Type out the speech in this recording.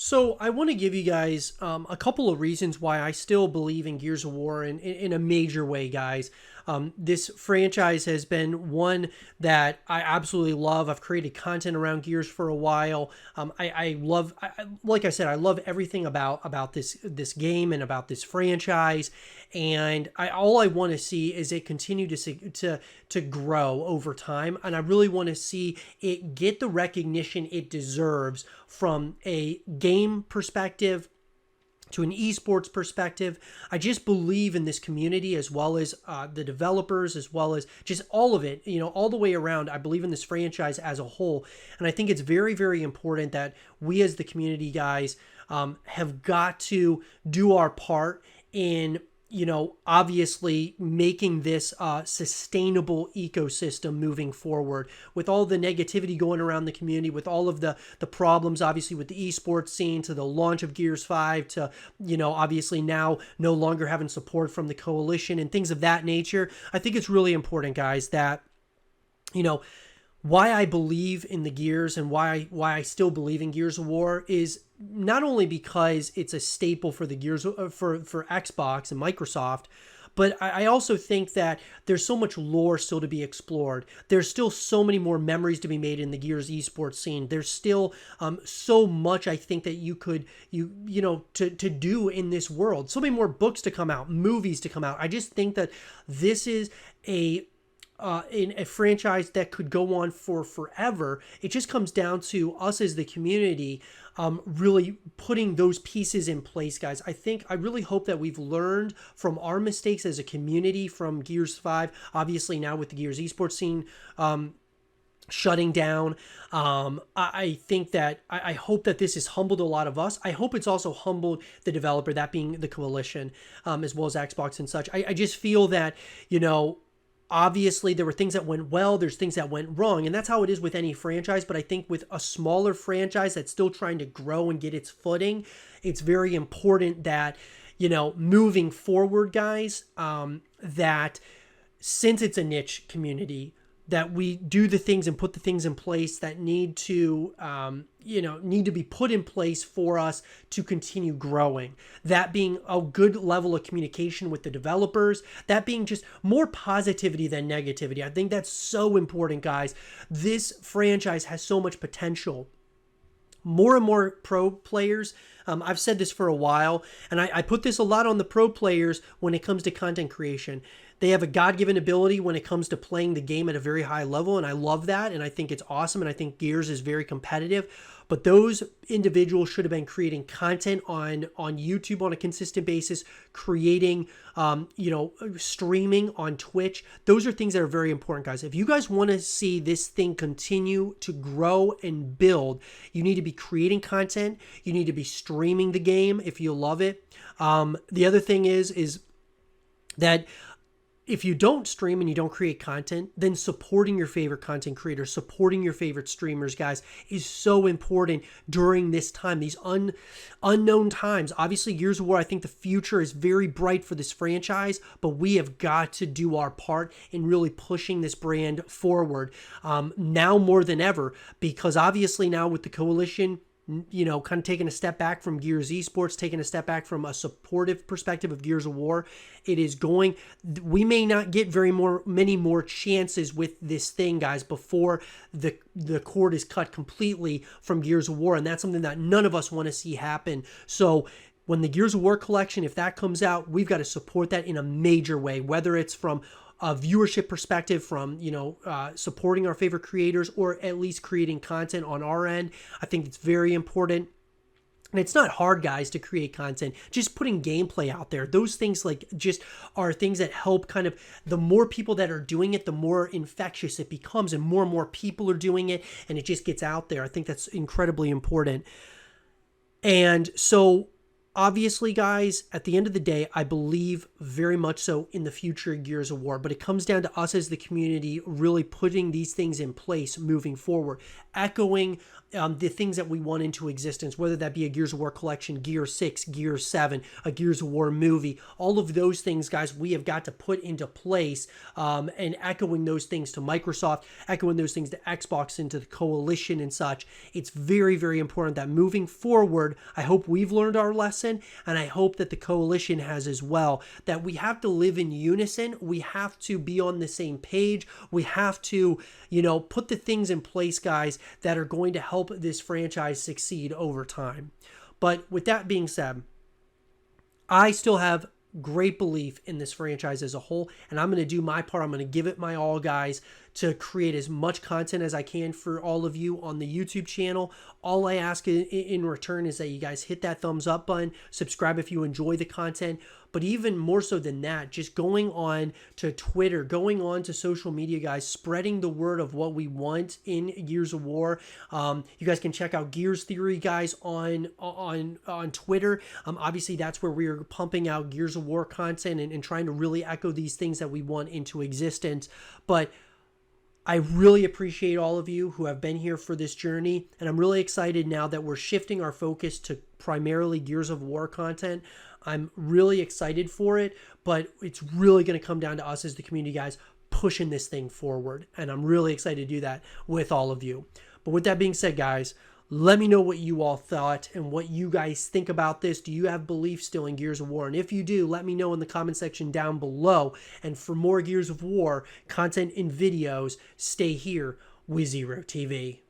So I want to give you guys a couple of reasons why I still believe in Gears of War in a major way, guys. This franchise has been one that I absolutely love. I've created content around Gears for a while. I love, like I said, I love everything about this game and about this franchise. And all I want to see is it continue to grow over time, and I really want to see it get the recognition it deserves from a game perspective to an esports perspective. I just believe in this community as well as the developers, as well as just all of it, all the way around. I believe in this franchise as a whole. And I think it's very, very important that we as the community guys have got to do our part in obviously making this sustainable ecosystem moving forward. With all the negativity going around the community, with all of the problems, obviously, with the esports scene, to the launch of Gears 5, to, obviously now no longer having support from the coalition and things of that nature, I think it's really important, guys, that, why I believe in the Gears and why I still believe in Gears of War is not only because it's a staple for the Gears for Xbox and Microsoft, but I also think that there's so much lore still to be explored. There's still so many more memories to be made in the Gears esports scene. There's still so much I think that to do in this world. So many more books to come out, movies to come out. I just think that this is in a franchise that could go on for forever. It just comes down to us as the community really putting those pieces in place, guys. I really hope that we've learned from our mistakes as a community from Gears 5, obviously now with the Gears esports scene shutting down. I think that I hope that this has humbled a lot of us. I hope it's also humbled the developer, that being the coalition, as well as Xbox and such. I just feel that, obviously, there were things that went well, there's things that went wrong, and that's how it is with any franchise. But I think with a smaller franchise that's still trying to grow and get its footing, it's very important that, moving forward, guys, that since it's a niche community, that we do the things and put the things in place that need to be put in place for us to continue growing. That being a good level of communication with the developers, that being just more positivity than negativity. I think that's so important, guys. This franchise has so much potential. More and more pro players, I've said this for a while, and I put this a lot on the pro players when it comes to content creation. They have a God-given ability when it comes to playing the game at a very high level, and I love that, and I think it's awesome, and I think Gears is very competitive. But those individuals should have been creating content on YouTube on a consistent basis, creating, streaming on Twitch. Those are things that are very important, guys. If you guys want to see this thing continue to grow and build, you need to be creating content. You need to be streaming the game if you love it. The other thing is that if you don't stream and you don't create content, then supporting your favorite content creators, supporting your favorite streamers, guys, is so important during this time, these unknown times. Obviously, Gears of War, I think the future is very bright for this franchise, but we have got to do our part in really pushing this brand forward now more than ever, because obviously now with the coalition, kind of taking a step back from Gears esports, taking a step back from a supportive perspective of Gears of War, we may not get many more chances with this thing, guys, before the cord is cut completely from Gears of War, and that's something that none of us want to see happen. So when the Gears of War collection, if that comes out, we've got to support that in a major way, whether it's from a viewership perspective, from supporting our favorite creators, or at least creating content on our end. I think it's very important. And it's not hard, guys, to create content. Just putting gameplay out there. Those things just are things that help kind of, the more people that are doing it, the more infectious it becomes, and more people are doing it, and it just gets out there. I think that's incredibly important. And so obviously, guys, at the end of the day, I believe very much so in the future of Gears of War, but it comes down to us as the community really putting these things in place moving forward. echoing the things that we want into existence, whether that be a Gears of War collection, Gear 6, Gear 7, a Gears of War movie. All of those things, guys, we have got to put into place, and echoing those things to Microsoft, echoing those things to Xbox, into the coalition and such. It's very, very important that moving forward, I hope we've learned our lesson, and I hope that the coalition has as well, that we have to live in unison. We have to be on the same page. We have to, put the things in place, guys, that are going to help this franchise succeed over time. But with that being said, I still have great belief in this franchise as a whole, and I'm going to do my part. I'm going to give it my all, guys, to create as much content as I can for all of you on the YouTube channel. All I ask in return is that you guys hit that thumbs up button, subscribe if you enjoy the content, but even more so than that, just going on to Twitter, going on to social media, guys, spreading the word of what we want in Gears of War. You guys can check out Gears Theory, guys, on Twitter. Obviously, that's where we're pumping out Gears of War content and trying to really echo these things that we want into existence. But I really appreciate all of you who have been here for this journey, and I'm really excited now that we're shifting our focus to primarily Gears of War content. I'm really excited for it, but it's really going to come down to us as the community, guys, pushing this thing forward, and I'm really excited to do that with all of you. But with that being said, guys, let me know what you all thought and what you guys think about this. Do you have belief still in Gears of War? And if you do, let me know in the comment section down below. And for more Gears of War content and videos, stay here with Zero TV.